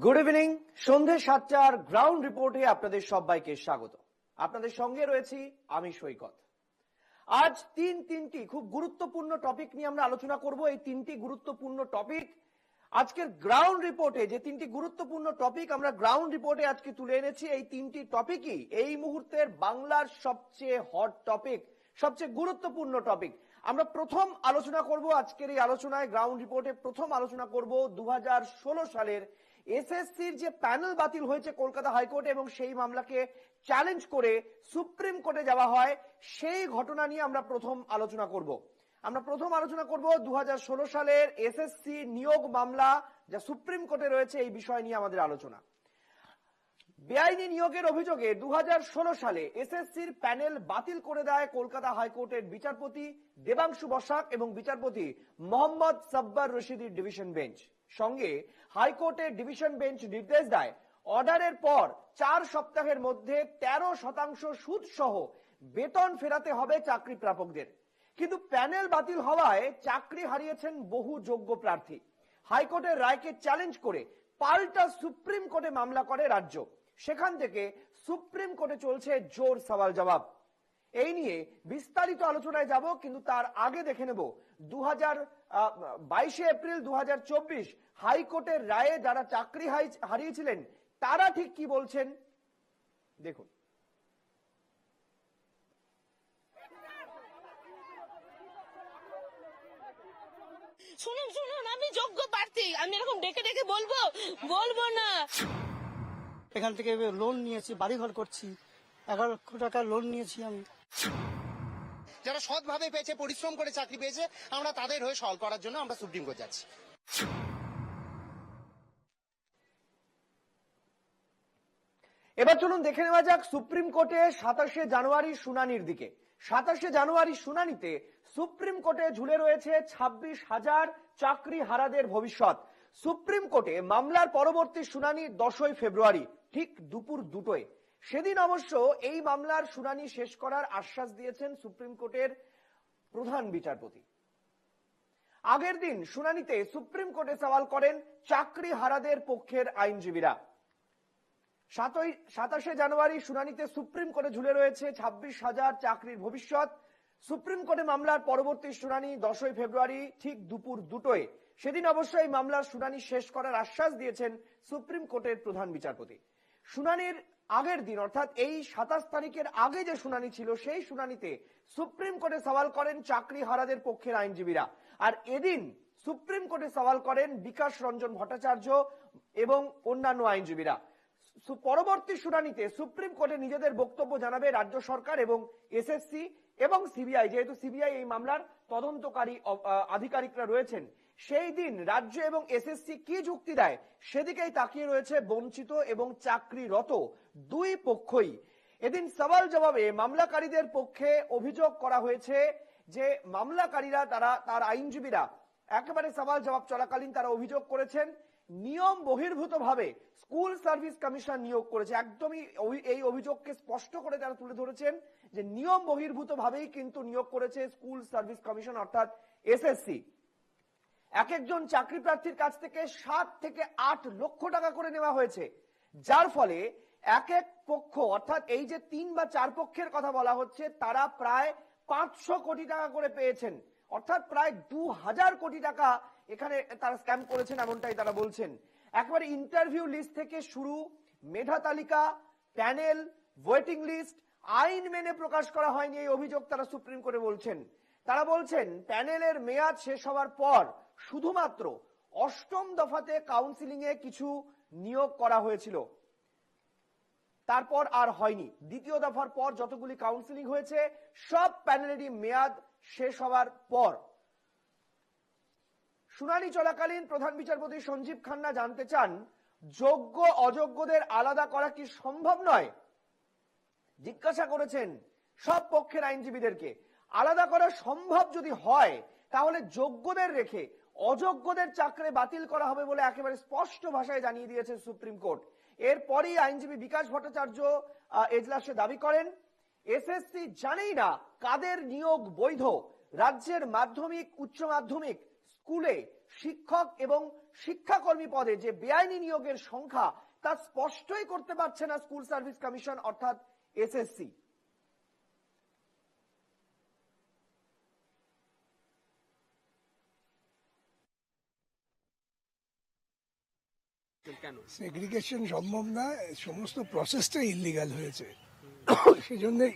Good evening. সন্ধ্যে 7টার ground রিপোর্টে আপনাদের সবাইকে স্বাগত। আপনাদের সঙ্গে রয়েছি আমি সৈকত। আজ তিনটি খুব গুরুত্বপূর্ণ টপিক নিয়ে আমরা আলোচনা করব। এই তিনটি গুরুত্বপূর্ণ টপিক আজকের গ্রাউন্ড রিপোর্টে, যে তিনটি গুরুত্বপূর্ণ টপিক আমরা গ্রাউন্ড রিপোর্টে আজকে তুলে এনেছি, এই তিনটি টপিকই এই মুহূর্তের বাংলার সবচেয়ে হট টপিক, সবচেয়ে গুরুত্বপূর্ণ টপিক। আমরা প্রথম আলোচনা করব আজকের এই আলোচনায়, গ্রাউন্ড রিপোর্টে প্রথম আলোচনা করব 2016 সালের এসএসসির যে প্যানেল বাতিল হয়েছে কলকাতা হাইকোর্টে এবং সেই মামলাকে চ্যালেঞ্জ করে সুপ্রিম কোর্টে যাওয়া হয়, সেই ঘটনা নিয়ে আমরা প্রথম আলোচনা করব। আমরা প্রথম আলোচনা করব 2016 সালের এসএসসি নিয়োগ মামলা যা সুপ্রিম কোর্টে রয়েছে, এই বিষয় নিয়ে আমাদের আলোচনা। বেআইনি নিয়োগের অভিযোগে 2016 সালে এসএসসির প্যানেল বাতিল করে দেয় কলকাতা হাইকোর্টের বিচারপতি দেবাংশু বসাক এবং বিচারপতি মোহাম্মদ সাব্বার রশিদির ডিভিশন বেঞ্চ। সঙ্গে হাইকোর্টের ডিভিশন বেঞ্চ নির্দেশ দেয় অর্ডারের পর 4 সপ্তাহের মধ্যে 13% সুদ সহ বেতন ফেরাতে হবে চাকরি প্রাপকদের। কিন্তু প্যানেল বাতিল হওয়ায় চাকরি হারিয়েছেন বহু যোগ্য প্রার্থী। হাইকোর্টের রায়কে চ্যালেঞ্জ করে পাল্টা সুপ্রিম কোর্টে মামলা করে রাজ্য। সেখান থেকে সুপ্রিম কোর্টে চলছে জোর সওয়াল জবাব। এই নিয়ে বিস্তারিত আলোচনায় যাব, কিন্তু তার আগে দেখে নেব 22 এপ্রিল 2024 হাইকোর্টের রায়ে যারা চাকরি হারিয়েছিলেন তারা ঠিক কি বলছেন, দেখুন। শুনুন শুনুন, আমি যোগ্য প্রার্থী, আমি এরকম ডেকে ডেকে বলবো না। এখান থেকে লোন নিয়েছি, বাড়িঘর করছি, 11 লক্ষ টাকা লোন নিয়েছি আমি। যারা সৎভাবে পেয়েছে, পরিশ্রম করে চাকরি পেয়েছে, আমরা তাদের হয়ে সওয়াল করার জন্য আমরা সুপ্রিম কোর্ট যাচ্ছি। এবার চলুন দেখে নেওয়া যাক সুপ্রিম কোর্টে 27শে জানুয়ারি শুনানির দিকে। 27শে জানুয়ারি শুনানিতে সুপ্রিম কোর্টে ঝুলে রয়েছে 26,000 চাকরি হারাদের ভবিষ্যৎ। সুপ্রিম কোর্টে মামলার পরবর্তী শুনানি 10ই ফেব্রুয়ারি, ঠিক দুপুর 2টোয়। সেদিন অবশ্য এই মামলার শুনানি শেষ করার আশ্বাস দিয়েছেন সুপ্রিম কোর্টের প্রধান বিচারপতি। আগের দিন শুনানিতে সুপ্রিম কোর্টে সওয়াল করেন চাকরি হারাদের পক্ষের আইনজীবীরা। 27শে জানুয়ারি শুনানিতে সুপ্রিম কোর্টে ঝুলে রয়েছে 26,000 চাকরির ভবিষ্যৎ। সুপ্রিম কোর্টে মামলার পরবর্তী শুনানি 10ই ফেব্রুয়ারি, ঠিক দুপুর 2টোয়। সেদিন অবশ্যই মামলার শুনানি শেষ করার আশ্বাস দিয়েছেন সুপ্রিম কোর্টের প্রধান বিচারপতি। শুনানির আগের দিন অর্থাৎ এই 27 তারিখের আগে যে শুনানি ছিল, সেই শুনানিতে সুপ্রিম কোর্টে সওয়াল করেন চাকরি হারাদের পক্ষের আইনজীবীরা। আর এদিন সুপ্রিম কোর্টে সওয়াল করেন বিকাশ রঞ্জন ভট্টাচার্য এবং অন্যান্য আইনজীবীরা। পরবর্তী শুনানিতে সুপ্রিম কোর্টে নিজেদের বক্তব্য জানাবে রাজ্য সরকার এবং এসএসসি এবং সিবিআই, যেহেতু সিবিআই এই মামলার তদন্তকারী আধিকারিকরা রয়েছেন। সেই দিন রাজ্য এবং এসএসসি কি যুক্তি দেয় সেদিকেই তাকিয়ে রয়েছে বঞ্চিত এবং চাকরিরত দুই পক্ষই। এদিন সওয়াল জবাবে মামলাকারীদের পক্ষে অভিযোগ করা হয়েছে যে মামলাকারীরা তার আইনজীবীরা একেবারে সওয়াল জবাব চলাকালীন তারা অভিযোগ করেছেন নিয়ম বহির্ভূতভাবে স্কুল সার্ভিস কমিশন নিয়োগ করেছে। একদমই এই অভিযোগকে স্পষ্ট করে তারা তুলে ধরেছেন যে নিয়ম বহির্ভূতভাবেই কিন্তু নিয়োগ করেছে স্কুল সার্ভিস কমিশন অর্থাৎ এসএসসি। এক একজন চাকরি প্রার্থীর কাছ থেকে 7 থেকে 8 লক্ষ টাকা করে নেওয়া হয়েছে, যার ফলে এক এক পক্ষ অর্থাৎ এই যে 3 বা 4 পক্ষের কথা বলা হচ্ছে তারা প্রায় 500 কোটি টাকা করে পেয়েছেন, অর্থাৎ প্রায় 2000 কোটি টাকা এখানে তারা স্ক্যাম করেছেন, এমনটাই তারা বলছেন। একবারে ইন্টারভিউ লিস্ট থেকে শুরু, মেধা তালিকা, প্যানেল, ওয়েটিং লিস্ট আইন মেনে প্রকাশ করা হয়নি, এই অভিযোগ তারা সুপ্রিম কোর্টে বলছেন। তারা বলছেন প্যানেলের মেয়াদ শেষ হওয়ার পর শুধুমাত্র 8ম দফাতে কাউন্সিলিং এ কিছু নিয়োগ করা হয়েছিল, তারপর আর হয়নি। 2য় দফার পর যতগুলি কাউন্সিলিং হয়েছে সব প্যানেলেরই মেয়াদ শেষ হওয়ার পর। শুনানি চলাকালীন প্রধান বিচারপতি সঞ্জীব খান্না জানতে চান যোগ্য অযোগ্যদের আলাদা করা কি সম্ভব নয়। জিজ্ঞাসা করেছেন সব পক্ষের আইনজীবীদেরকে আলাদা করা সম্ভব যদি হয় তাহলে যোগ্যদের রেখে অযোগ্যদের চাকরি বাতিল করা হবে বলে একেবারে স্পষ্ট ভাষায় জানিয়ে দিয়েছে সুপ্রিম কোর্ট। এরপরই আইনজীবী বিকাশ ভট্টাচার্য এজলাসে দাবি করেন এসএসসি জানেই না কাদের নিয়োগ বৈধ। রাজ্যের মাধ্যমিক উচ্চ মাধ্যমিক স্কুলে শিক্ষক এবং শিক্ষাকর্মী পদে যে বেআইনি নিয়োগের সংখ্যা তা স্পষ্টই করতে পারছে না স্কুল সার্ভিস কমিশন অর্থাৎ এসএসসি। সেগ্রিগেশন সম্ভব না, সমস্ত প্রসেসটা ইল্লিগাল হয়েছে। সেজন্যই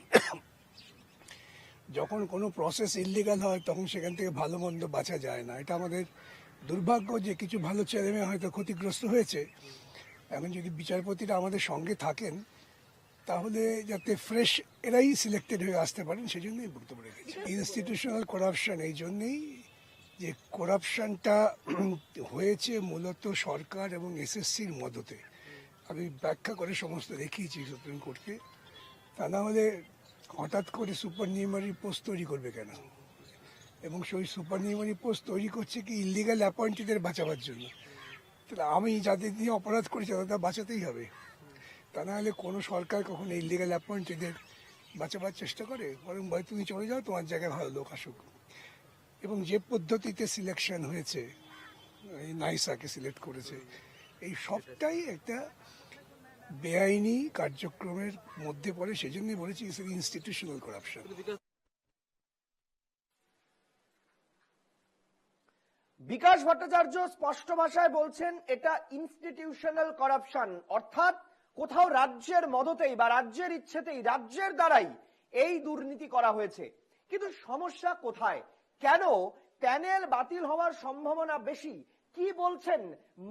যখন কোনো প্রসেস ইল্লিগাল হয় তখন সেখান থেকে ভালো মন্দ বাঁচা যায় না। এটা আমাদের দুর্ভাগ্য যে কিছু ভালো ছেলেমেয়ে হয়তো ক্ষতিগ্রস্ত হয়েছে। এখন যদি বিচারপতিরা আমাদের সঙ্গে থাকেন তাহলে যাতে ফ্রেশ এরাই সিলেক্টেড হয়ে আসতে পারেন সেজন্যই বক্তব্য রেখেছি। ইনস্টিটিউশনাল করাপশন এই জন্যেই যে করাপশনটা হয়েছে মূলত সরকার এবং এসএসসির মদতে। আমি ব্যাখ্যা করে সমস্ত দেখিয়েছি সুপ্রিম কোর্টকে। তা না হলে হঠাৎ করে সুপার নিউমারি পোস্ট তৈরি করবে কেন? এবং সেই সুপার নিউমারি পোস্ট তৈরি করছে কি ইলিগাল অ্যাপয়েন্টেডের বাঁচাবার জন্য। তাহলে আমি যাদের দিয়ে অপরাধ করেছি তাদের বাঁচাতেই হবে। তা না হলে কোনো সরকার কখনো ইলিগাল অ্যাপয়েন্টেডের বাঁচাবার চেষ্টা করে? বরং ভয় তুমি চলে যাও, তোমার জায়গায় ভালো লোক আসুক। এবং যে পদ্ধতিতে সিলেকশন হয়েছে, নাইসাকে সিলেক্ট করেছে, এই সবটাই একটা বেআইনি কার্যক্রমের মধ্যে পড়ে। সেজন্যই বলেছি ইনস্টিটিউশনাল করাপশন। বিকাশ ভট্টাচার্য স্পষ্ট ভাষায় বলছেন এটা ইনস্টিটিউশনাল করাপশন, অর্থাৎ কোথাও রাজ্যের মদতেই বা রাজ্যের ইচ্ছেতেই রাজ্যের দ্বারাই এই দুর্নীতি করা হয়েছে। কিন্তু সমস্যা কোথায়? কেন প্যানেল বাতিল হওয়ার সম্ভাবনা বেশি? কি বলছেন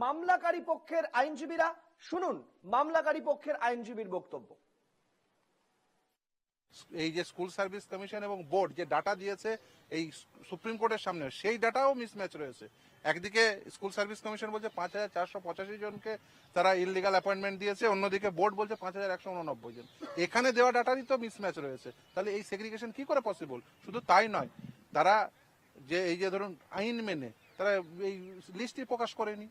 মামলাকারী পক্ষের আইনজীবীরা? শুনুন মামলাকারী পক্ষের আইনজীবীর বক্তব্য। এই যে স্কুল সার্ভিস কমিশন এবং বোর্ড যে ডাটা দিয়েছে এই সুপ্রিম কোর্টের সামনে, সেই ডাটাও মিসম্যাচ রয়েছে। একদিকে স্কুল সার্ভিস কমিশন বলছে 5,485 জনকে তারা ইললিগাল অ্যাপয়েন্টমেন্ট দিয়েছে, অন্যদিকে বোর্ড বলছে 5,189 জন। এখানে দেওয়া ডাটারই তো মিসম্যাচ রয়েছে। তাহলে এই সেগ্রিগেশন কি করে পসিবল? শুধু তাই নয়, তারা যে এই যে ধরুন আইন মেনে তারা এই লিস্টই প্রকাশ করেনি।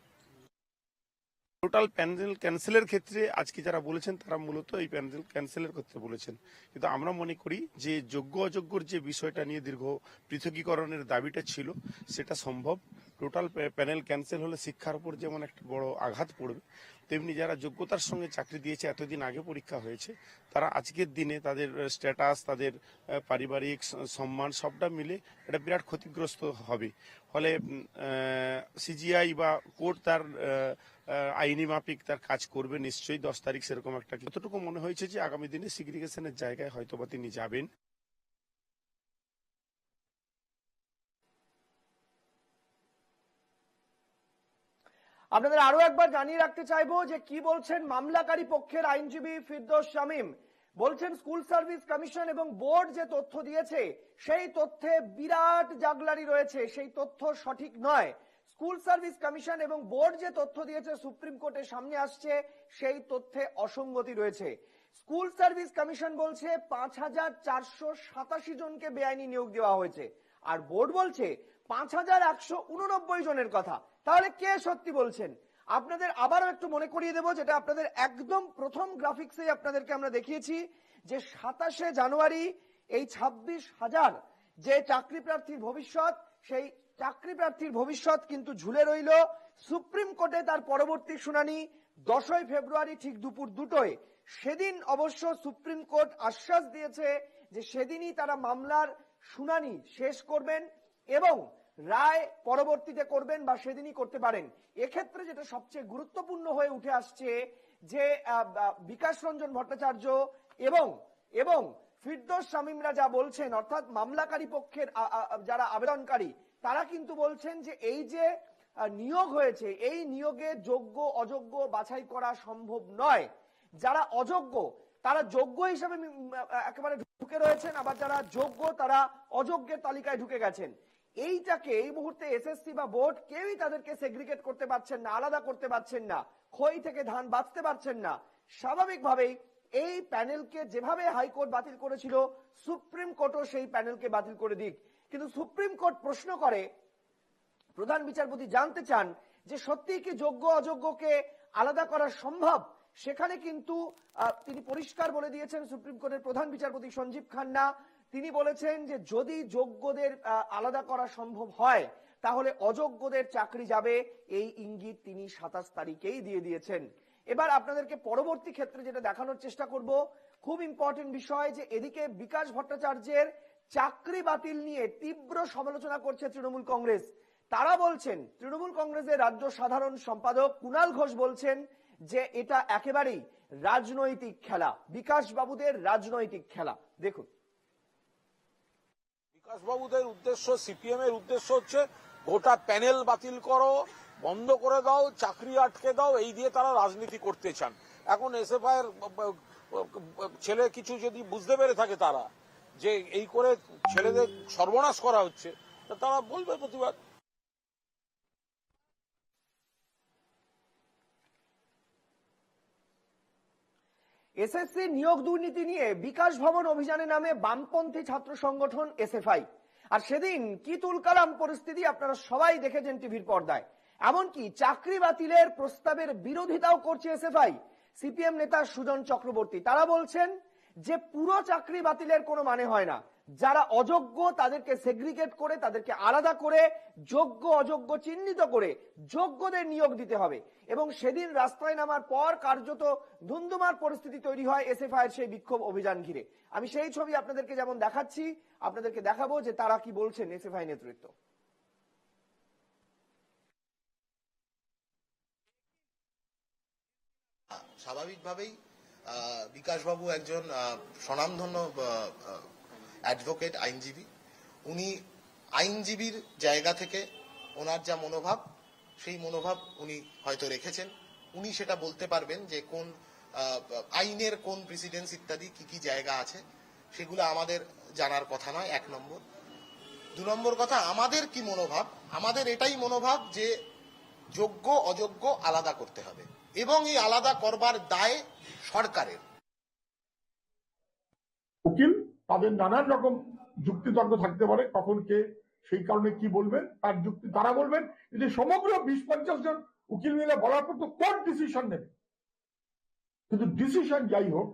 টোটাল প্যানেল ক্যান্সেলের ক্ষেত্রে আজকে যারা বলেছেন তারা মূলত এই প্যানেল ক্যান্সেলের ক্ষেত্রে বলেছেন। কিন্তু আমরা মনে করি যে যোগ্য অযোগ্যর যে বিষয়টা নিয়ে দীর্ঘ পৃথকীকরণের দাবিটা ছিল সেটা সম্ভব। টোটাল প্যানেল ক্যান্সেল হলে শিক্ষার উপর যেমন একটা বড় আঘাত পড়বে, তেমনি যারা যোগ্যতার সঙ্গে চাকরি দিয়েছে, এতদিন আগে পরীক্ষা হয়েছে, তারা আজকের দিনে তাদের স্ট্যাটাস, তাদের পারিবারিক সম্মান সবটা মিলে এটা বিরাট ক্ষতিগ্রস্ত হবে। ফলে সিজিআই বা কোর্ট তার আইনি মাফিক তার কাজ করবে নিশ্চয়ই 10 তারিখ সেরকম একটা। যতটুকু মনে হয়েছে যে আগামী দিনে সিগ্রিগেশনের জায়গায় হয়তোবা তিনি যাবেন। আপনাদের আরো একবার জানিয়ে রাখতে চাইবো যে কি বলছেন মামলাকারী পক্ষের আইনজীবী ফিরদৌস শামীম। বলছেন স্কুল সার্ভিস কমিশন এবং বোর্ড যে তথ্য দিয়েছে সেই তথ্যে বিরাট জাগলারি রয়েছে, সেই তথ্য সঠিক নয়। স্কুল সার্ভিস কমিশন এবং বোর্ড যে তথ্য দিয়েছে সুপ্রিম কোর্টের সামনে আসছে সেই তথ্যে অসঙ্গতি রয়েছে। স্কুল সার্ভিস কমিশন বলছে 5,487 জনকে বেআইনি নিয়োগ দেওয়া হয়েছে, আর বোর্ড বলছে 5,189 জনের কথা। তাহলে কে সত্যি বলছেন? আপনাদের আবারও একটু মনে করিয়ে দেব, যেটা আপনাদের একদম প্রথম গ্রাফিক্সে আপনাদেরকে আমরা দেখিয়েছি যে 27শে জানুয়ারি এই 26,000 যে চাকরি প্রার্থীর ভবিষ্যৎ, সেই চাকরি প্রার্থীর ভবিষ্যৎ কিন্তু ঝুলে রইল। সুপ্রিম কোর্টে তার পরবর্তী শুনানি 10ই ফেব্রুয়ারি ঠিক দুপুর 2টোয়। সেদিন অবশ্য সুপ্রিম কোর্ট আশ্বাস দিয়েছে যে সেদিনই তারা মামলার শুনানি শেষ করবেন এবং রায় পরবর্তীতে করবেন বা সেদিনই করতে পারেন। এক্ষেত্রে যেটা সবচেয়ে গুরুত্বপূর্ণ হয়ে উঠে আসছে যে বিকাশ রঞ্জন ভট্টাচার্য এবং ফিরদৌস শামীমরা যা বলছেন, অর্থাৎ মামলাকারী পক্ষের যারা আবেদনকারী, তারা কিন্তু বলছেন যে এই যে নিয়োগ হয়েছে এই নিয়োগে যোগ্য অযোগ্য বাছাই করা সম্ভব নয়। যারা অযোগ্য তারা যোগ্য হিসেবে একেবারে ঢুকে রয়েছেন, আবার যারা যোগ্য তারা অযোগ্যের তালিকায় ঢুকে গেছেন। এইটাকে এই মুহূর্তে এসএসসি বা বোর্ড কেউই তাদেরকে সেগ্রিগেট করতে পারছেন না, আলাদা করতে পারছেন না, খই থেকে ধান বাঁচতে পারছেন না। স্বাভাবিকভাবেই এই প্যানেলকে যেভাবে হাইকোর্ট বাতিল করেছিল সুপ্রিম কোর্টও সেই প্যানেলকে বাতিল করে দিক। কিন্তু সুপ্রিম কোর্ট প্রশ্ন করে, প্রধান বিচারপতি জানতে চান যে সত্যি কি যোগ্য অযোগ্যকে আলাদা করা সম্ভব? সেখানে কিন্তু তিনি পরিষ্কার বলে দিয়েছেন, সুপ্রিম কোর্টের প্রধান বিচারপতি সঞ্জীব খান্না তিনি বলেছেন যে যদি যোগ্যদের আলাদা করা সম্ভব হয় তাহলে অযোগ্যদের চাকরি যাবে, এই ইঙ্গিত তিনি 27 তারিখেই দিয়ে দিয়েছেন। এবার আপনাদেরকে পরবর্তী ক্ষেত্রে যেটা দেখানোর চেষ্টা করব, খুব ইম্পর্টেন্ট বিষয়, যে এদিকে বিকাশ ভট্টাচার্যের চাকরি বাতিল নিয়ে তীব্র সমালোচনা করছে তৃণমূল কংগ্রেস। তারা বলছেন, তৃণমূল কংগ্রেসের রাজ্য সাধারণ সম্পাদক কুণাল ঘোষ বলছেন যে এটা একেবারেই রাজনৈতিক খেলা, বিকাশ বাবুদের রাজনৈতিক খেলা। দেখুন, বিকাশবাবুদের উদ্দেশ্য, সিপিএম এর উদ্দেশ্য হচ্ছে গোটা প্যানেল বাতিল করো, বন্ধ করে দাও, চাকরি আটকে দাও, এই দিয়ে তারা রাজনীতি করতে চান। এখন এসএফআই এর ছেলে কিছু যদি বুঝতে পেরে থাকে তারা যে এই করে ছেলেদের সর্বনাশ করা হচ্ছে, তারা বলবে প্রতিবাদ। এসএসসি নিয়োগ দুর্নীতি নিয়ে বিকাশ ভবন অভিযানে নামে বামপন্থী ছাত্র সংগঠন এসএফআই। আর সেদিন কি তুলকালাম পরিস্থিতি আপনারা সবাই দেখেছেন টিভির পর্দায়। এমনকি চাকরি বাতিলের প্রস্তাবের বিরোধিতাও করছে এসএফআই। সিপিএম নেতা সুজন চক্রবর্তী তারা বলছেন যে পুরো চাকরি বাতিলের কোনো মানে হয় না, যারা অযোগ্য তাদেরকে সেগ্রিগেট করে, তাদেরকে আলাদা করে, যোগ্য অযোগ্য চিহ্নিত করে যোগ্যদের নিয়োগ দিতে হবে। এবং সেদিন রাস্তায় নামার পর কার্যত ধুন্ধুমার পরিস্থিতি তৈরি হয় এসএফআই এর সেই বিক্ষোভ অভিযান ঘিরে। আমি সেই ছবি আপনাদেরকে যেমন দেখাচ্ছি, আপনাদেরকে দেখাবো যে তারা কি বলছেন এসএফআই নেতৃত্ব। স্বাভাবিকভাবেই বিকাশবাবু একজন স্বনামধন্য অ্যাডভোকেট, আইনজীবী। উনি আইনজীবীর জায়গা থেকে ওনার যা মনোভাব, সেই মনোভাব উনি হয়তো রেখেছেন। উনি সেটা বলতে পারবেন যে কোন আইনের কোন প্রেসিডেন্স ইত্যাদি কি কি জায়গা আছে, সেগুলো আমাদের জানার কথা নয়, 1 নম্বর। 2 নম্বর কথা, আমাদের কি মনোভাব, আমাদের এটাই মনোভাব যে যোগ্য অযোগ্য আলাদা করতে হবে এবং এই আলাদা করবার দায় সরকারের। উকিল তাদের নানান রকম যুক্তিতর্ক থাকতে পারে, কখন কে সেই কারণে কি বলবেন তার যুক্তি তারা বলবেন। কিন্তু সমগ্র 20-50 জন উকিল মিলে বলার পর তো কোর্ট ডিসিশন নেবে। কিন্তু ডিসিশন যাই হোক,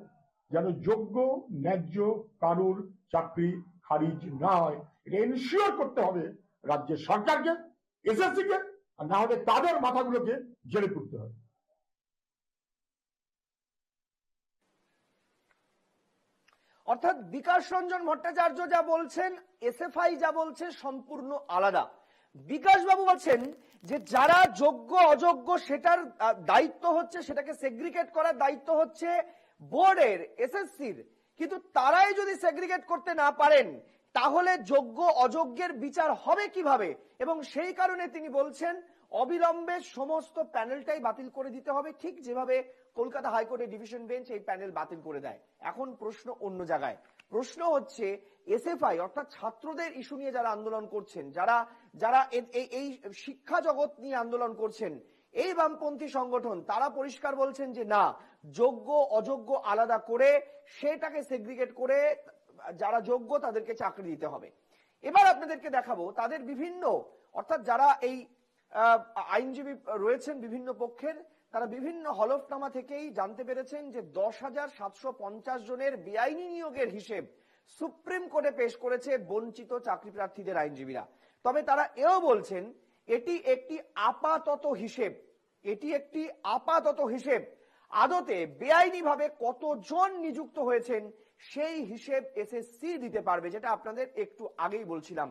যেন যোগ্য ন্যায্য কারুর চাকরি খারিজ না হয়, এটা এনশিওর করতে হবে রাজ্যের সরকারকে, এসএসসি কে, আর না হলে তাদের মাথাগুলোকে জেলে তুলতে হবে। অর্থাৎ বিকাশ রঞ্জন ভট্টাচার্য যা বলছেন, এসএফআই যা বলছে সম্পূর্ণ আলাদা। বিকাশ বাবু বলছেন যে যারা যোগ্য অযোগ্য সেটার দায়িত্ব হচ্ছে, সেটাকে সেগ্রিগেট করার দায়িত্ব হচ্ছে বোর্ডের, এসএসসির। কিন্তু তারাই যদি সেগ্রিগেট করতে না পারেন তাহলে যোগ্য অযোগ্যের বিচার হবে কিভাবে? এবং সেই কারণে তিনি বলছেন অবিলম্বে সমস্ত প্যানেলটাই বাতিল করে দিতে হবে, ঠিক যেভাবে কলকাতা হাইকোর্টের ডিভিশন বেঞ্চ এই প্যানেল বাতিল করে দেয়। এখন প্রশ্ন অন্য জায়গায়। প্রশ্ন হচ্ছে এসএফআই অর্থাৎ ছাত্রদের ইস্যু নিয়ে যারা আন্দোলন করছেন, যারা এই শিক্ষা জগৎ নিয়ে আন্দোলন করছেন, এই বামপন্থী সংগঠন, তারা পরিষ্কার বলছেন যে না, যোগ্য অযোগ্য আলাদা করে সেটাকে সেগ্রিগেট করে যারা যোগ্য তাদেরকে চাকরি দিতে হবে। এবার আপনাদেরকে দেখাবো তাদের বিভিন্ন, অর্থাৎ যারা এই আইনজীবী রয়েছেন বিভিন্ন পক্ষের, তারা বিভিন্ন হলফনামা থেকেই জানতে পেরেছেন যে 10,750 জনের বেআইনি নিয়োগের হিসেব সুপ্রিম কোর্টে পেশ করেছে বঞ্চিত চাকরি প্রার্থীদের আইনজীবীরা। তবে তারা এও বলছেন এটি একটি আপাতত হিসেব, এটি একটি আপাতত হিসেব। আদতে বেআইনি ভাবে কতজন নিযুক্ত হয়েছেন সেই হিসেব এসএসসি দিতে পারবে, যেটা আপনাদের একটু আগেই বলছিলাম।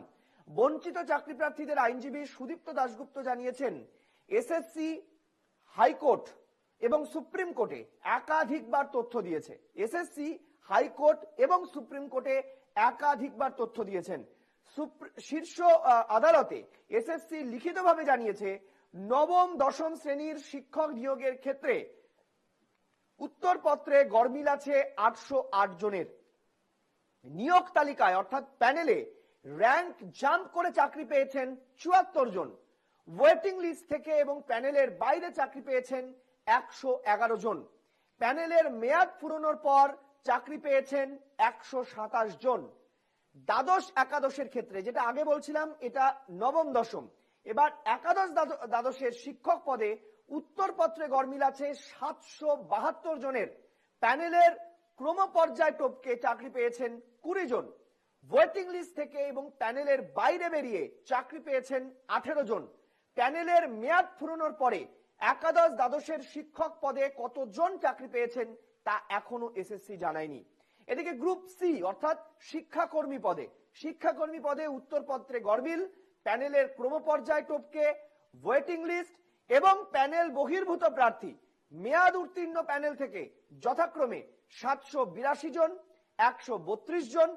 বঞ্চিত চাকরি প্রার্থীদের আইনজীবী সুদীপ্ত দাশগুপ্ত জানিয়েছেন এসএসসি হাইকোর্ট এবং সুপ্রিম কোর্টে একাধিকবার তথ্য দিয়েছে। এসএসসি হাইকোর্ট এবং সুপ্রিম কোর্টে একাধিকবার তথ্য দিয়েছেন। শীর্ষ আদালতে এসএসসি লিখিতভাবে জানিয়েছে নবম দশম শ্রেণীর শিক্ষক নিয়োগের ক্ষেত্রে উত্তরপত্রে গরমিল আছে 808 জনের। নিয়োগ তালিকায় অর্থাৎ প্যানেলে র্যাঙ্ক জাম্প করে চাকরি পেয়েছেন 74 জন। ওয়েটিং লিস্ট থেকে এবং প্যানেলের বাইরে চাকরি পেয়েছেন 111 জন। প্যানেলের মেয়াদ ফুরোনোর পর চাকরি পেয়েছেন 127 জন। দ্বাদশ একাদশের ক্ষেত্রে, যেটা আগে বলছিলাম এটা নবম দশম, এবার একাদশ দ্বাদশের শিক্ষক পদে উত্তরপত্রে গরমিল আছে 772 জনের। প্যানেলের ক্রমপর্যায় টপকে চাকরি পেয়েছেন 20 জন। ওয়েটিং লিস্ট থেকে এবং প্যানেলের বাইরে বেরিয়ে চাকরি পেয়েছেন 18 জন। প্যানেলের মেয়াদ ফুরানোর পরে একাদশ দ্বাদশের শিক্ষক পদে কতজন চাকরি পেয়েছেন তা এখনো এসএসসি জানায়নি। এদিকে গ্রুপ সি অর্থাৎ শিক্ষাকর্মী পদে উত্তরপত্রে গরমিল, প্যানেলের ক্রমপর্যায় টপকে ওয়েটিং লিস্ট এবং প্যানেল বহির্ভূত প্রার্থী মেয়াদ উত্তীর্ণ প্যানেল থেকে যথাক্রমে 782 জন, 132 জন,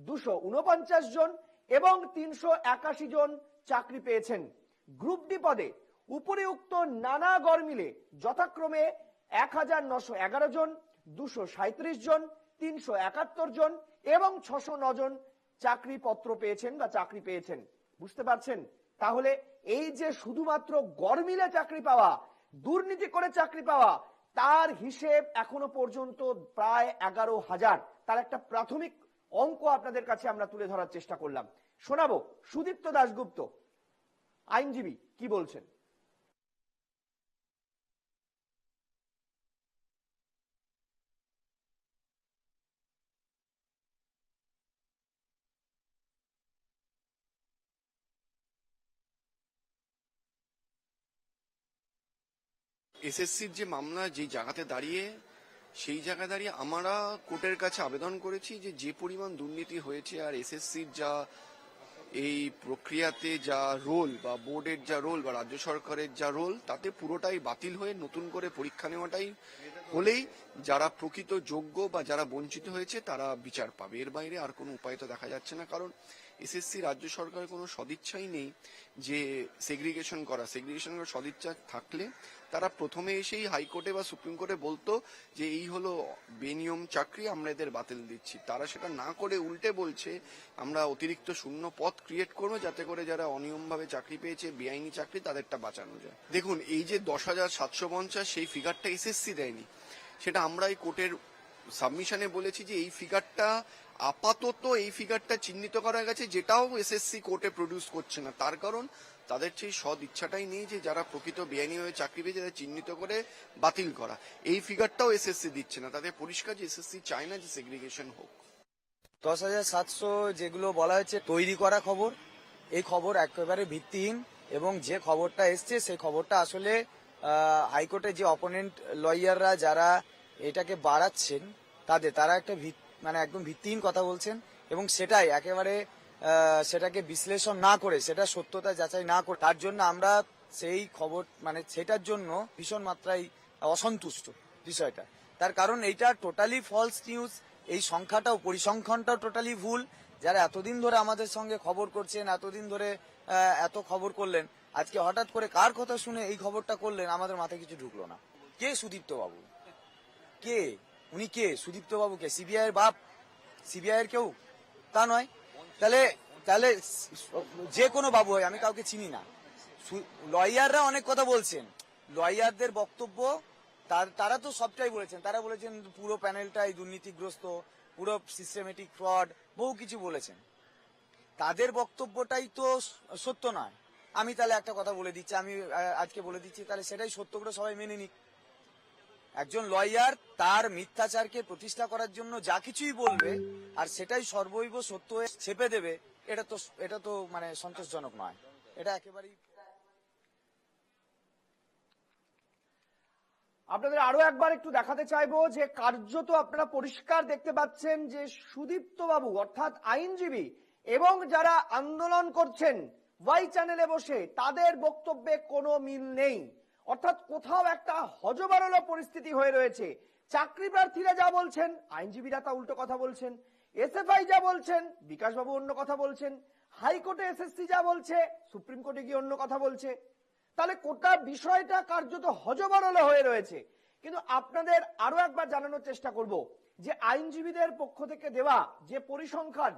249 জন এবং 381 জন চাকরি পেয়েছেন। গ্রুপ ডি পদে উপরিউক্ত নানা গরমিলে যথাক্রমে 1911 জন, 237 জন, 371 জন এবং 609 জন চাকরি পত্র পেয়েছেন বা চাকরি পেয়েছেন। বুঝতে পারছেন? তাহলে এই যে শুধুমাত্র গরমিলে চাকরি পাওয়া, দুর্নীতি করে চাকরি পাওয়া, তার হিসেব এখনো পর্যন্ত প্রায় 11,000। তার একটা প্রাথমিক অঙ্ক আপনাদের কাছে আমরা তুলে ধরার চেষ্টা করলাম। শোনাবো সুদীপ্ত দাশগুপ্ত আইনজীবী কি বলছেন। এসএসসির যে মামলা যে জায়গাতে দাঁড়িয়ে সেই জায়গায় দাঁড়িয়ে আমরা কোর্টের কাছে আবেদন করেছি যে পরিমাণ দুর্নীতি হয়েছে আর এসএসসির যা এই প্রক্রিয়াতে যা রোল বা বোর্ডের যা রোল বা রাজ্য সরকারের যা রোল তাতে পুরোটাই বাতিল হয়ে নতুন করে পরীক্ষা নেওয়াটাই হলেই যারা প্রকৃত যোগ্য বা যারা বঞ্চিত হয়েছে তারা বিচার পাবে। এর বাইরে আর কোনো উপায় তো দেখা যাচ্ছে না, কারণ এসএসসি রাজ্য সরকারের কোনো সদিচ্ছাই নেই যে সেগ্রিগেশন করার সদিচ্ছা থাকলে তারা প্রথমে এসেই হাইকোর্টে বা সুপ্রিম কোর্টে বলতো যে এই হলো বেনিয়ম চাকরি, আমরা এদের বাতিল দিচ্ছি। তারা সেটা না করে উল্টে বলছে আমরা অতিরিক্ত শূন্য পদ ক্রিয়েট করবো যাতে করে যারা অনিয়মভাবে চাকরি পেয়েছে, বেআইনি চাকরি, তাদেরটা বাঁচানো যায়। দেখুন, এই যে 10,750 সেই ফিগারটা এসএসসি দেয়নি, সেটা আমরা এই কোর্টের সাবমিশনে বলেছি যে এই ফিগারটা আপাতত এই ফিগারটা চিহ্নিত করা গেছে, যেটাও এসএসসি কোর্টে প্রডিউস করছে না। তার কারণ তাদের সেই সদ ইচ্ছাটাই নেই যে যারা প্রকৃত বেআইনিভাবে চাকরি পেয়েছে তাদের চিহ্নিত করে বাতিল করা। এই ফিগারটাও এসএসসি দিচ্ছে না, তাদের পরিষ্কার যে এসএসসি চায় না যে সেগ্রিগেশন হোক। 10,700 যেগুলো বলা হয়েছে তৈরি করা খবর, এই খবর একেবারে ভিত্তিহীন এবং যে খবরটা এসছে সেই খবরটা আসলে হাইকোর্টে যে অপোনেন্ট লয়াররা যারা এটাকে বাড়াচ্ছেন তারা একটা মানে একদম ভিত্তিহীন কথা বলছেন এবং সেটাই একেবারে সেটাকে বিশ্লেষণ না করে, সেটা সত্যতা যাচাই না করে, তার জন্য আমরা সেই খবর মানে সেটার জন্য ভীষণ মাত্রায় অসন্তুষ্ট বিষয়টা। তার কারণ এইটা টোটালি ফলস নিউজ, এই সংখ্যাটাও পরিসংখ্যানটাও টোটালি ভুল। যারা এতদিন ধরে আমাদের সঙ্গে খবর করছেন, এতদিন ধরে এত খবর করলেন, আজকে হঠাৎ করে কার কথা শুনে এই খবরটা করলেন আমাদের মাথায় কিছু ঢুকলো না। কে সুদীপ্ত বাবু? কে উনি? কে সুদীপ্ত বাবু? কে সিবিআই এর বাপ? সিবিআই এর কেউ? তা নয়। তাহলে যে কোনো বাবু হয়, আমি কাউকে চিনি না। লয়াররা অনেক কথা বলছেন, লয়ারদের বক্তব্য তারা তো সবটাই বলেছেন। তারা বলেছেন পুরো প্যানেলটাই দুর্নীতিগ্রস্ত, পুরো সিস্টেমেটিক ফ্রড, বহু কিছু বলেছেন। তাদের বক্তব্যটাই তো সত্য নয়। আমি তাহলে একটা কথা বলে দিচ্ছি, আমি আজকে বলে দিচ্ছি, তাহলে সেটাই সত্য করে সবাই মেনে নিক। একজন লয়ার তার মিথ্যাচারকে প্রতিষ্ঠা করার জন্য যা কিছুই বলবে আর সেটাই সর্বৈব সত্য হয়ে ছেপে দেবে, এটা তো মানে সন্তোষজনক নয়। এটা একেবারেই। আপনাদের আরো একবার একটু দেখাতে চাইবো যে কার্যত আপনারা পরিষ্কার দেখতে পাচ্ছেন যে সুদীপ্ত বাবু অর্থাৎ আইনজীবী এবং যারা আন্দোলন করছেন ওয়াই চ্যানেলে বসে, তাদের বক্তব্যে কোনো মিল নেই। অর্থাৎ কোথাও একটা হযবরল পরিস্থিতি হয়ে রয়েছে। চাকরি প্রার্থীরা যা বলছেন, আইনজীবীরা তা উল্টো কথা বলছেন। এসএফআই যা বলছেন, বিকাশবাবু অন্য কথা বলছেন। হাইকোর্টে এসএসসি যা বলছে, সুপ্রিম কোর্টে গিয়ে অন্য কথা বলছে। তাহলে গোটা বিষয়টা কার্যত হযবরল হয়ে রয়েছে। কিন্তু আপনাদের আরো একবার জানানোর চেষ্টা করব যে আইনজীবীদের পক্ষ থেকে দেওয়া যে পরিসংখ্যান,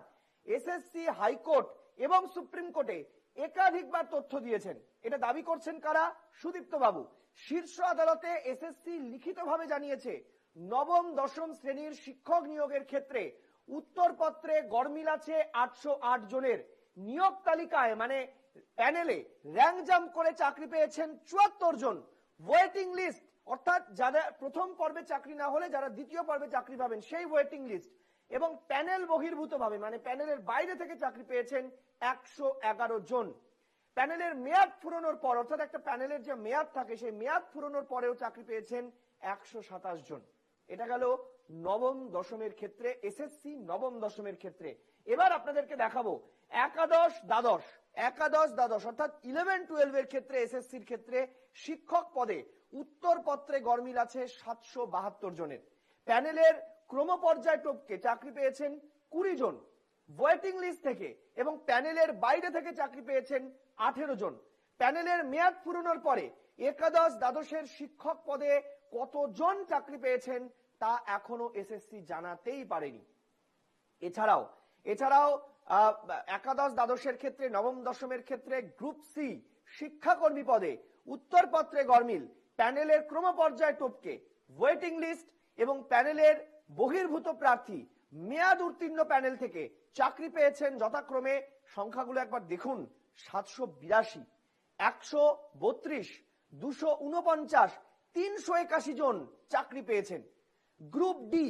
এসএসসি, হাইকোর্ট এবং সুপ্রিম কোর্টে একাধিকবার তথ্য দিয়েছেন। এটা দাবি করছেন কারা? সুদীপ্ত বাবু। শীর্ষ আদালতে এসএসসি লিখিতভাবে জানিয়েছে নবম দশম শ্রেণীর শিক্ষক নিয়োগের ক্ষেত্রে উত্তরপত্রে গরমিল আছে 808 জনের। নিয়োগ তালিকায় মানে প্যানেলে র্যাঙ্ক জাম্প করে চাকরি পেয়েছেন 74 জন। ওয়েটিং লিস্ট অর্থাৎ যারা প্রথম পর্বে চাকরি না হলে যারা দ্বিতীয় পর্বে চাকরি পাবেন সেই ওয়েটিং লিস্ট এবং প্যানেল বহির্ভূতভাবে মানে প্যানেলের বাইরে থেকে চাকরি পেয়েছেন 111 জন। প্যানেলের মেয়াদ ফুরানোর পর অর্থাৎ একটা প্যানেলের যে মেয়াদ থাকে সেই মেয়াদ ফুরানোর পরেও চাকরি পেয়েছেন 127 জন। এটা গেল নবম দশমের ক্ষেত্রে, এসএসসি নবম দশমের ক্ষেত্রে। এবার আপনাদেরকে দেখাবো একাদশ দ্বাদশ অর্থাৎ 11-12 এর ক্ষেত্রে, এসএসসির ক্ষেত্রে শিক্ষক পদে উত্তরপত্রে গরমিল আছে 772 জনের। প্যানেলের ক্রমপর্যায় টপকে চাকরি পেয়েছেন 20 জন ওয়েটিং লিস্ট থেকে, এবং প্যানেলের বাইরে থেকে চাকরি পেয়েছেন 18 জন। প্যানেলের মেয়াদ ফুরানোর পরে একাদশ দ্বাদশের শিক্ষক পদে কতজন চাকরি পেয়েছেন তা এখনো এসএসসি জানাতেই পারেনি। এছাড়াও একাদশ দ্বাদশের ক্ষেত্রে, নবম দশমের ক্ষেত্রে গ্রুপ সি শিক্ষাকর্মী পদে উত্তরপত্রে গরমিল, প্যানেলের ক্রমপর্যায় টপকে ওয়েটিং লিস্ট এবং প্যানেলের বহির্ভূত প্রার্থী মেয়াদ উত্তীর্ণ প্যানেল থেকে চাকরি পেয়েছেন যথাক্রমে, সংখ্যাগুলো একবার দেখুন, 782, 132, 249, 381 জন চাকরি পেয়েছেন। গ্রুপ ডি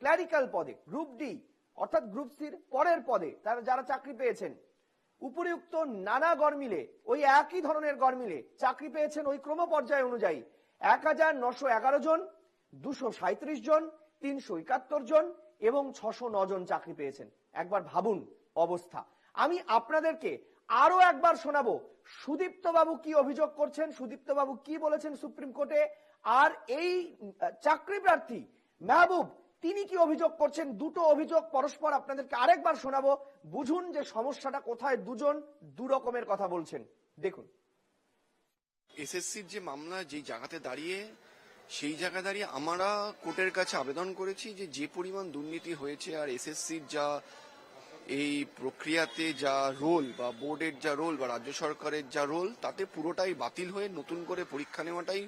ক্লারিক্যাল পদে, গ্রুপ ডি অর্থাৎ গ্রুপ সির পরের পদে তারা যারা চাকরি পেয়েছেন, উপরিউক্ত নানা গরমিলে ওই একই ধরনের গরমিলে চাকরি পেয়েছেন ওই ক্রমপর্যায় অনুযায়ী 1911 জন, 237 জন, 371 জন এবং 609 জন চাকরি পেয়েছেন। একবার ভাবুন অবস্থা। আমি আপনাদেরকে আরো একবার শোনাবো সুদীপ্ত বাবু কি অভিযোগ করছেন, সুদীপ্ত বাবু কি বলেছেন সুপ্রিম কোর্টে, আর এই চাকরি প্রার্থী মেহবুব তিনি কি অভিযোগ করছেন। দুটো অভিযোগ পরস্পর আপনাদেরকে আরেকবার শোনাবো, বুঝুন যে সমস্যাটা কোথায়, দুজন দু রকমের কথা বলছেন। দেখুন, এসএসসির যে মামলা যেই জায়গাতে দাঁড়িয়ে, সেই জায়গা দাঁড়িয়ে আমরা কোর্টের কাছে আবেদন করেছি যে পরিমাণ দুর্নীতি হয়েছে আর এসএসসির যা এই প্রক্রিয়াতে যা রোল বা বোর্ডের যা রোল বা রাজ্য সরকারের যা রোল, তাতে পুরোটাই বাতিল হয়ে নতুন করে পরীক্ষা নেওয়াটাই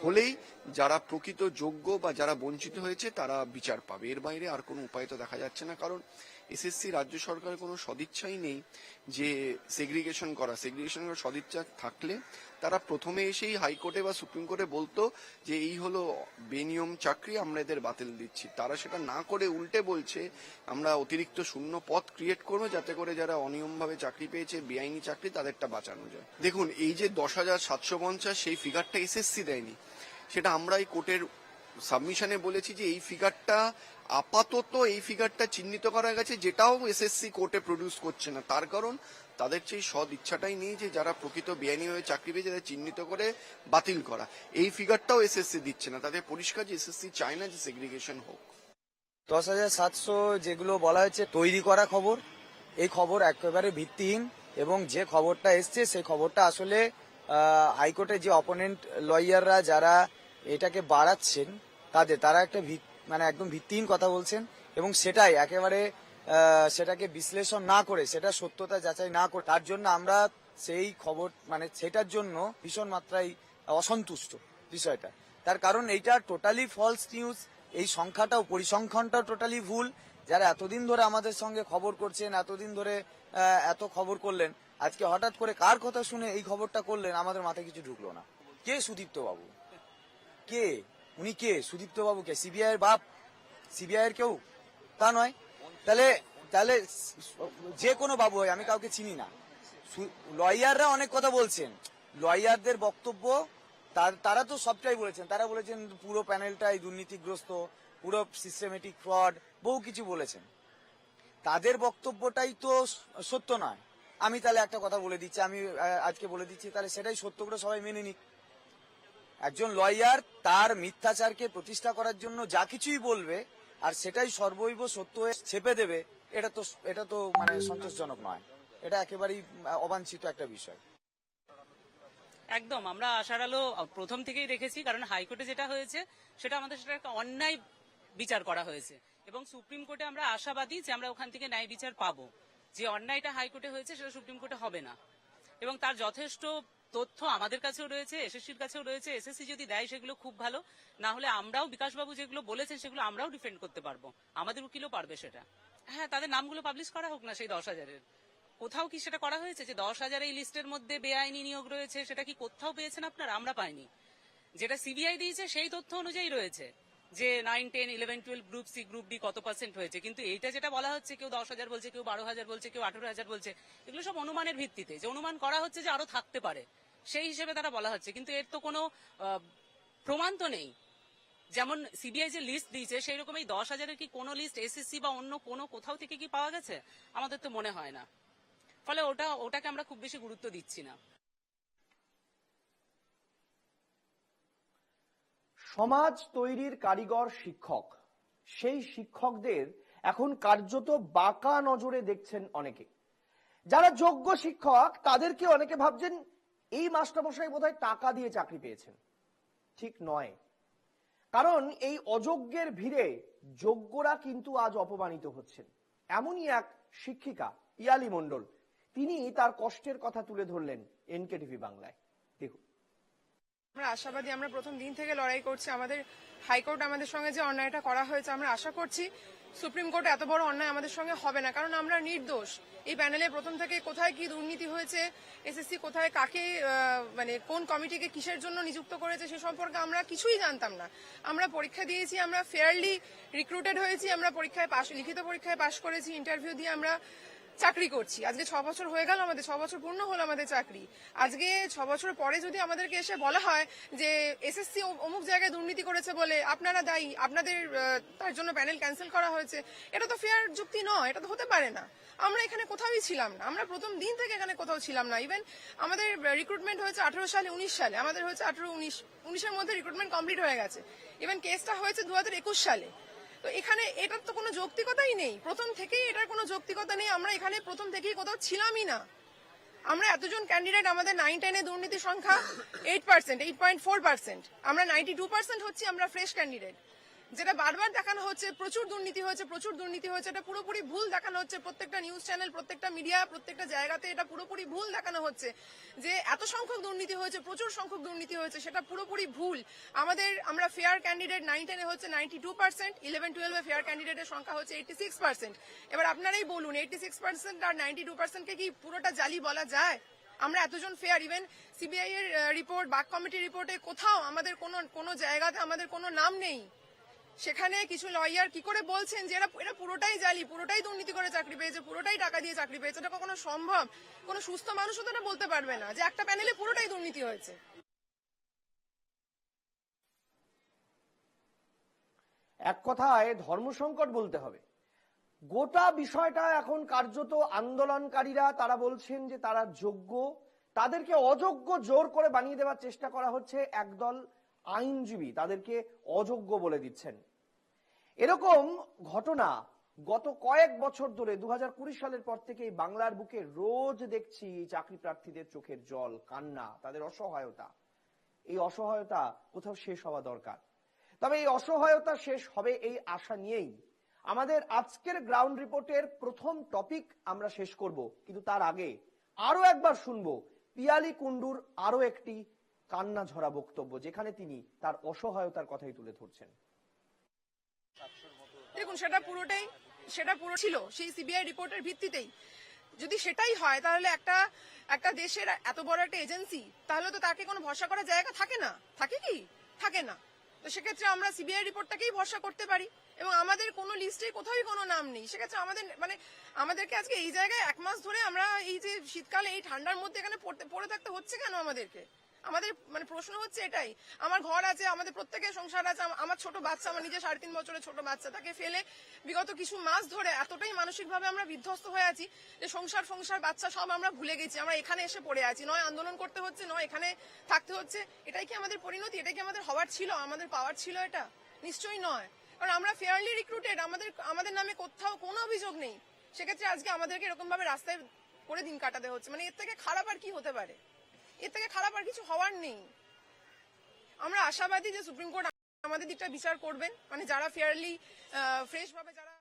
হলেই যারা প্রকৃত যোগ্য বা যারা বঞ্চিত হয়েছে তারা বিচার পাবে। এর বাইরে আর কোনো উপায় তো দেখা যাচ্ছে না, কারণ এসএসসি রাজ্য সরকারের কোনো সদিচ্ছাই নেই যে সেগ্রিগেশন করার সদিচ্ছা থাকলে তারা প্রথমে এসেই হাইকোর্টে বা সুপ্রিম কোর্টে বলতো যে এই হলো বেনিয়ম চাকরি, আমরা এদের বাতিল দিচ্ছি। তারা সেটা না করে উল্টে বলছে আমরা অতিরিক্ত শূন্য পদ ক্রিয়েট করবো যাতে করে যারা অনিয়মভাবে চাকরি পেয়েছে, বেআইনি চাকরি, তাদেরটা বাঁচানো যায়। দেখুন, এই যে 10,750 সেই ফিগারটা এসএসসি দেয়নি, সেটা আমরা এই কোর্টের সাবমিশনে বলেছি যে এই ফিগারটা আপাতত এই ফিগারটা চিহ্নিত করা গেছে, যেটাও এসএসসি কোর্টে প্রডিউস করছে না। তার কারণ তাদের সেই সদ ইচ্ছাটাই নেই যে যারা প্রকৃত বেআইনি হয়ে চাকরি পেয়েছে তাদের চিহ্নিত করে বাতিল করা। এই ফিগারটাও এসএসসি দিচ্ছে না, তাদের পরিষ্কার যে এসএসসি চায় না যে সেগ্রিগেশন হোক। 10,700 যেগুলো বলা হয়েছে তৈরি করা খবর, এই খবর একেবারে ভিত্তিহীন, এবং যে খবরটা এসছে সেই খবরটা আসলে হাইকোর্টের যে অপোনেন্ট লয়াররা যারা এটাকে বাড়াচ্ছেন তারা একটা মানে একদম ভিত্তিহীন কথা বলছেন, এবং সেটাই একেবারে সেটাকে বিশ্লেষণ না করে, সেটা সত্যতা যাচাই না করে, তার জন্য আমরা সেই খবর মানে সেটার জন্য ভীষণ মাত্রায় অসন্তুষ্ট বিষয়টা। তার কারণ এইটা টোটালি ফলস নিউজ, এই সংখ্যাটাও পরিসংখ্যানটাও টোটালি ভুল। যারা এতদিন ধরে আমাদের সঙ্গে খবর করছেন, এতদিন ধরে এত খবর করলেন, আজকে হঠাৎ করে কার কথা শুনে এই খবরটা করলেন আমাদের মাথায় কিছু ঢুকলো না। কে সুদীপ্ত বাবু? কে উনি? কে সুদীপ্ত বাবু? কে সিবিআই এর বাপ? সিবিআই এর কেউ? তা নয়। তাহলে যে কোনো বাবু হয়, আমি কাউকে চিনি না। লয়াররা অনেক কথা বলছেন, লয়ারদের বক্তব্য তারা তো সবটাই বলেছেন। তারা বলেছেন পুরো প্যানেলটাই দুর্নীতিগ্রস্ত, পুরো সিস্টেমেটিক ফ্রড, বহু কিছু বলেছেন। তাদের বক্তব্যটাই তো সত্য নয়। আমি তাহলে একটা কথা বলে দিচ্ছি, আমি আজকে বলে দিচ্ছি, তাহলে সেটাই সত্য করে সবাই মেনে নিক। একজন লয়ার তার মিথ্যাচারকে প্রতিষ্ঠা করার জন্য যা কিছুই বলবে আর সেটাই সর্বৈব সত্য হয়ে ছেপে দেবে, এটা তো মানে সন্তোষজনক নয়। এটা একেবারেই অবাঞ্ছিত একটা বিষয়। একদম আমরা আশার আলো প্রথম থেকেই রেখেছি, কারণ হাইকোর্টে যেটা হয়েছে সেটা আমাদের সেটা একটা অন্যায় বিচার করা হয়েছে, এবং সুপ্রিম কোর্টে আমরা আশাবাদী যে আমরা ওখান থেকে ন্যায় বিচার পাবো। যে অন্যায়টা হাইকোর্টে হয়েছে সেটা সুপ্রিম কোর্টে হবে না, এবং তার যথেষ্ট তথ্য আমাদের কাছেও রয়েছে, এসএসসির কাছেও রয়েছে। এসএসসি যদি দেয় সেগুলো খুব ভালো, না হলে আমরাও বিকাশবাবু যেগুলো বলেছেন সেগুলো আমরাও ডিফেন্ড করতে পারবো, আমাদের উকিলও পারবে সেটা। হ্যাঁ, তাদের নামগুলো পাবলিশ করা হোক না সেই 10,000-এর। কোথাও কি সেটা করা হয়েছে যে 10,000 এই লিস্টের মধ্যে বেআইনি নিয়োগ রয়েছে? সেটা কি কোথাও পেয়েছেন আপনারা? আমরা পাইনি। যেটা সিবিআই দিয়েছে সেই তথ্য অনুযায়ী রয়েছে। যে 9, 10, 11, 12 গ্রুপ সি গ্রুপ ডি কত পার্সেন্ট হয়েছে, কিন্তু এইটা যেটা বলা হচ্ছে কেউ 10,000 বলছে, কেউ 12,000 বলছে, কেউ 18,000 বলছে, এগুলো সব অনুমানের ভিত্তিতে, যে অনুমান করা হচ্ছে যে আরো থাকতে পারে সেই হিসেবে তারা বলা হচ্ছে, কিন্তু এর তো কোনো প্রমাণ তো নেই। যেমন সিবিআই যে লিস্ট দিয়েছে সেই রকম এই 10,000-এর কি কোনো লিস্ট এসএসসি বা অন্য কোনো কোথাও থেকে কি পাওয়া গেছে? আমাদের তো মনে হয় না। ফলে ওটাকে আমরা খুব বেশি গুরুত্ব দিচ্ছি না। সমাজ তৈরির কারিগর শিক্ষক, সেই শিক্ষকদের এখন কার্যত বাঁকা নজরে দেখছেন অনেকে। যারা যোগ্য শিক্ষক তাদেরকে অনেকে ভাবছেন এই মাস্টারমশাই বোধহয় টাকা দিয়ে চাকরি পেয়েছেন। ঠিক নয়, কারণ এই অযোগ্যের ভিড়ে যোগ্যরা কিন্তু আজ অপমানিত হচ্ছেন। এমনই এক শিক্ষিকা ইয়ালি মণ্ডল, তিনি তার কষ্টের কথা তুলে ধরলেন এনকেটিভি বাংলায়। দেখুন। আমরা আশাবাদী, আমরা প্রথম দিন থেকে লড়াই করছি। আমাদের হাইকোর্ট আমাদের সঙ্গে যে অন্যায়টা করা হয়েছে, আমরা আশা করছি সুপ্রিম কোর্টে এত বড় অন্যায় আমাদের সঙ্গে হবে না, কারণ আমরা নির্দোষ। এই প্যানেলে প্রথম থেকে কোথায় কি দুর্নীতি হয়েছে, এসএসসি কোথায় কাকে মানে কোন কমিটিকে কিসের জন্য নিযুক্ত করেছে সে সম্পর্কে আমরা কিছুই জানতাম না। আমরা পরীক্ষা দিয়েছি, আমরা ফেয়ারলি রিক্রুটেড হয়েছি, আমরা পরীক্ষায় পাশ, লিখিত পরীক্ষায় পাশ করেছি, ইন্টারভিউ দিয়ে আমরা চাকরি করছি। আজকে 6 বছর হয়ে গেল, আমাদের 6 বছর পূর্ণ হলো আমাদের চাকরি। আজকে 6 বছর পরে যদি আমাদেরকে এসে বলা হয় যে এসএসসি অমুক জায়গায় দুর্নীতি করেছে বলে আপনারা দায়ী, আপনাদের তার জন্য প্যানেল ক্যান্সেল করা হয়েছে, এটা তো ফেয়ার যুক্তি নয়, এটা তো হতে পারে না। আমরা এখানে কোথাওই ছিলাম না, আমরা প্রথম দিন থেকে এখানে কোথাও ছিলাম না। ইভেন আমাদের রিক্রুটমেন্ট হয়েছে 18 সালে, 19 সালে, আমাদের হয়েছে 18-19-19-এর মধ্যে রিক্রুটমেন্ট কমপ্লিট হয়ে গেছে। ইভেন কেসটা হয়েছে 2021 সালে। তো এখানে এটার তো কোনো যৌক্তিকতাই নেই, প্রথম থেকেই এটার কোনো যৌক্তিকতা নেই। আমরা এখানে প্রথম থেকেই কোথাও ছিলামই না। আমরা এতজন ক্যান্ডিডেট, আমাদের 9-10-এ দুর্নীতির সংখ্যা 8%, 8.4%। আমরা 92% হচ্ছি আমরা ফ্রেশ ক্যান্ডিডেট। যেটা বারবার দেখানো হচ্ছে প্রচুর দুর্নীতি হয়েছে, প্রচুর দুর্নীতি হয়েছে, এটা পুরোপুরি ভুল দেখানো হচ্ছে। প্রত্যেকটা নিউজ চ্যানেল, প্রত্যেকটা মিডিয়া, প্রত্যেকটা জায়গাতে এটা পুরোপুরি ভুল দেখানো হচ্ছে যে এত সংখ্যক দুর্নীতি হয়েছে, প্রচুর সংখ্যক দুর্নীতি হয়েছে, সেটা পুরোপুরি ভুল। আমরা ফেয়ার ক্যান্ডিডেট 9-10-এ হচ্ছে 92%, 11-12-এ ফেয়ার ক্যান্ডিডেটের সংখ্যা হচ্ছে 86%। এবার আপনারাই বলুন 86% আর 92%কে কি পুরোটা জালি বলা যায়? আমরা এতজন ফেয়ার, ইভেন সিবিআই এর রিপোর্ট, বাক কমিটির রিপোর্টে কোথাও আমাদের কোনো জায়গাতে আমাদের কোনো নাম নেই। সেখানে কিছু লয়ার কি করে বলছেন যে এরা পুরোটাই জালি, পুরোটাই দুর্নীতি করে চাকরি পেয়েছে, পুরোটাই টাকা দিয়ে চাকরি পেয়েছে। এটা কখনো সম্ভব? কোনো সুস্থ মানুষও তো এটা বলতে পারবে না যে একটা প্যানেলে পুরোটাই দুর্নীতি হয়েছে। এক কথায় ধর্মসংকট বলতে হবে। গোটা বিষয়টা এখন কার্যত আন্দোলনকারীরা তারা বলছেন যে তারা যোগ্য, তাদেরকে অযোগ্য জোর করে বানিয়ে দেওয়ার চেষ্টা করা হচ্ছে। একদল আইনজীবী তাদেরকে অযোগ্য বলে দিচ্ছেন। এরকম ঘটনা গত কয়েক বছর ধরে 2020 সালের পর থেকে বাংলার বুকে রোজ দেখছি। চাকরি প্রার্থীদের চোখের জল, কান্না, তাদের অসহায়তা। এই অসহায়তা কোথাও শেষ হওয়া দরকার। তবে এই অসহায়তা শেষ হবে এই আশা নিয়েই আমাদের আজকের গ্রাউন্ড রিপোর্টের প্রথম টপিক আমরা শেষ করব। কিন্তু তার আগে আরো একবার শুনবো পিয়ালি কুন্ডুর আরো একটি কান্না ঝরা বক্তব্য, যেখানে তিনি তার অসহায়তার কথাই তুলে ধরছেন। দেখুন, সেটা পুরো ছিল সেই সিবিআই রিপোর্টের ভিত্তিতেই। যদি সেটাই হয় তাহলে একটা দেশের এত বড় একটা এজেন্সি, তাহলে তো তাকে কোনো ভরসা করার জায়গা থাকে না, থাকে কি? থাকে না। তো সেক্ষেত্রে আমরা সিবিআই রিপোর্টটাকেই ভরসা করতে পারি এবং আমাদের কোনো লিস্টে কোথাও কোনো নাম নেই। সেক্ষেত্রে আমাদেরকে আজকে এই জায়গায় 1 মাস ধরে আমরা এই যে শীতকালে এই ঠান্ডার মধ্যে এখানে পড়ে থাকতে হচ্ছে কেন আমাদেরকে? আমাদের প্রশ্ন হচ্ছে এটাই। আমার ঘর আছে, আমাদের প্রত্যেকের সংসার আছে, আমার ছোট বাচ্চা, আমার নিজের 3.5 বছরের ছোট বাচ্চা, তাকে ফেলে বিগত কিছু মাস ধরে এতটাই মানসিকভাবে আমরা বিধ্বস্ত হয়ে আছি যে সংসার বাচ্চা সব আমরা ভুলে গেছি। আমরা এখানে এসে পড়ে আছি, নয় আন্দোলন করতে হচ্ছে, নয় এখানে থাকতে হচ্ছে। এটাই কি আমাদের পরিণতি? এটাই কি আমাদের হওয়ার ছিল, আমাদের পাওয়ার ছিল? এটা নিশ্চয়ই নয়। কারণ আমরা ফেয়ারলি রিক্রুটেড, আমাদের নামে কোথাও কোনো অভিযোগ নেই। সেক্ষেত্রে আজকে আমাদেরকে এরকম ভাবে রাস্তায় পড়ে দিন কাটাতে হচ্ছে। এর থেকে খারাপ আর কি হতে পারে? এর থেকে খারাপ আর কিছু হওয়ার নেই। আমরা আশাবাদী যে সুপ্রিম কোর্ট আমাদের দিকটা বিচার করবেন, যারা ফেয়ারলি ফ্রেশ ভাবে যারা